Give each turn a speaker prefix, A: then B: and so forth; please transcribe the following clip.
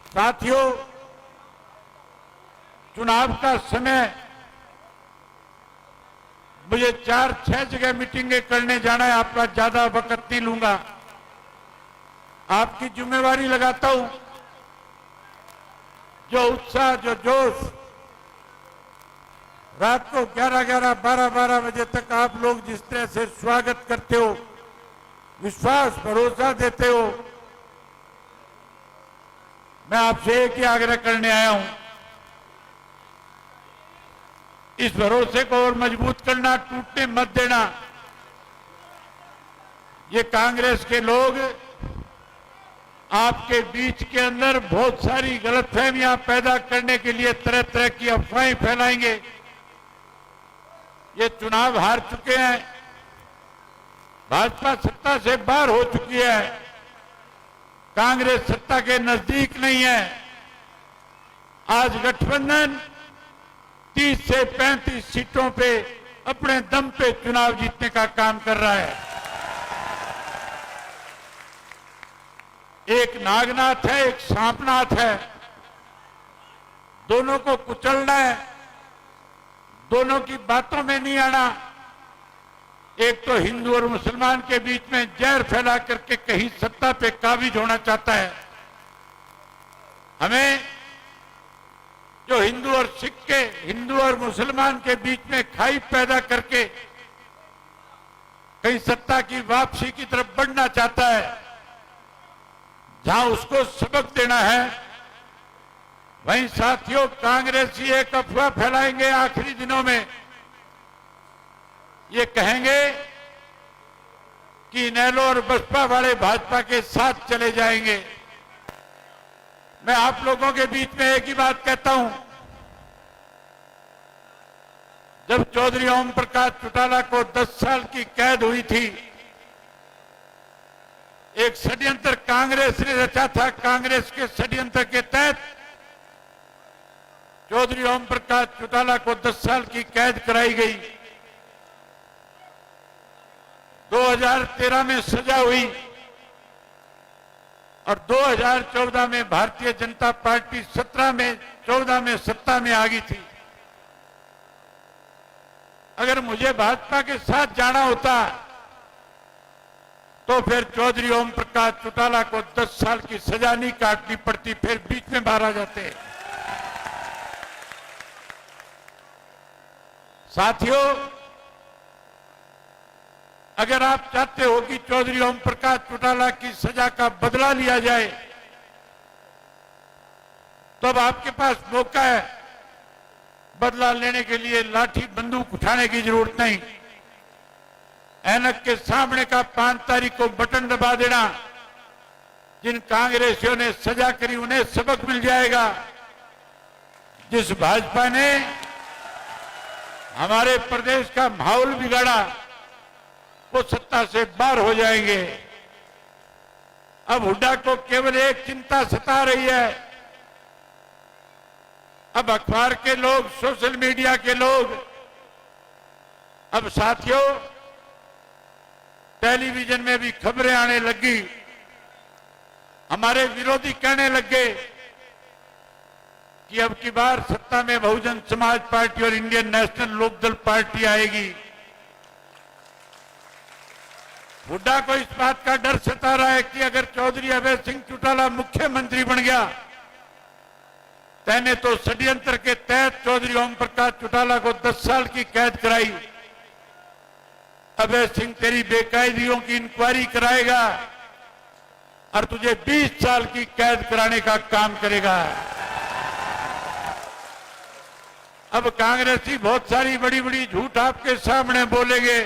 A: साथियों, चुनाव का समय मुझे 4-6 जगह मीटिंगें करने जाना है। आपका ज्यादा वक्त नहीं लूंगा। आपकी जिम्मेवारी लगाता हूं। जो उत्साह, जो जोश, रात को 11-11, 12-12 बजे तक आप लोग जिस तरह से स्वागत करते हो, विश्वास भरोसा देते हो, मैं आपसे एक ही आग्रह करने आया हूं। इस भरोसे को और मजबूत करना, टूटने मत देना। ये कांग्रेस के लोग आपके बीच के अंदर बहुत सारी गलतफहमियां पैदा करने के लिए तरह तरह की अफवाहें फैलाएंगे। ये चुनाव हार चुके हैं, भाजपा सत्ता से बाहर हो चुकी है, कांग्रेस सत्ता के नजदीक नहीं है। आज गठबंधन 30 से 35 सीटों पे अपने दम पे चुनाव जीतने का काम कर रहा है। एक नागनाथ है, एक सांपनाथ है। दोनों को कुचलना है, दोनों की बातों में नहीं आना। एक तो हिंदू और मुसलमान के बीच में जहर फैला करके कहीं सत्ता पे काबिज होना चाहता है। हमें जो हिंदू और सिख के, हिंदू और मुसलमान के बीच में खाई पैदा करके कहीं सत्ता की वापसी की तरफ बढ़ना चाहता है, जहां उसको सबक देना है, वहीं साथियों कांग्रेसी एक अफवाह फैलाएंगे आखिरी दिनों में। ये कहेंगे कि इनेलो और बसपा वाले भाजपा के साथ चले जाएंगे। मैं आप लोगों के बीच में एक ही बात कहता हूं। जब चौधरी ओम प्रकाश चौटाला को 10 साल की कैद हुई थी, एक षड्यंत्र कांग्रेस ने रचा था। कांग्रेस के षड्यंत्र के तहत चौधरी ओम प्रकाश चौटाला को 10 साल की कैद कराई गई। 2013 में सजा हुई और 2014 में भारतीय जनता पार्टी 14 में सत्ता में आ गई थी। अगर मुझे भाजपा के साथ जाना होता तो फिर चौधरी ओम प्रकाश चौटाला को 10 साल की सजा नहीं काटनी पड़ती, फिर बीच में बाहर आ जाते। साथियों, अगर आप चाहते हो कि चौधरी ओम प्रकाश चौटाला की सजा का बदला लिया जाए, तो अब आपके पास मौका है। बदला लेने के लिए लाठी बंदूक उठाने की जरूरत नहीं। ऐनक के सामने का 5 तारीख को बटन दबा देना। जिन कांग्रेसियों ने सजा करी उन्हें सबक मिल जाएगा। जिस भाजपा ने हमारे प्रदेश का माहौल बिगाड़ा, वो सत्ता से बाहर हो जाएंगे। अब हुड्डा को केवल एक चिंता सता रही है। अब अखबार के लोग, सोशल मीडिया के लोग, अब साथियों टेलीविजन में भी खबरें आने लगी। हमारे विरोधी कहने लगे कि अब की बार सत्ता में बहुजन समाज पार्टी और इंडियन नेशनल लोकदल पार्टी आएगी। हुड्डा को इस बात का डर सता रहा है कि अगर चौधरी अभय सिंह चौटाला मुख्यमंत्री बन गया, तैने तो षड्यंत्र के तहत चौधरी ओम प्रकाश चौटाला को 10 साल की कैद कराई। अभय सिंह तेरी बेकायदियों की इंक्वायरी कराएगा और तुझे 20 साल की कैद कराने का काम करेगा। अब कांग्रेसी बहुत सारी बड़ी बड़ी झूठ आपके सामने बोलेंगे।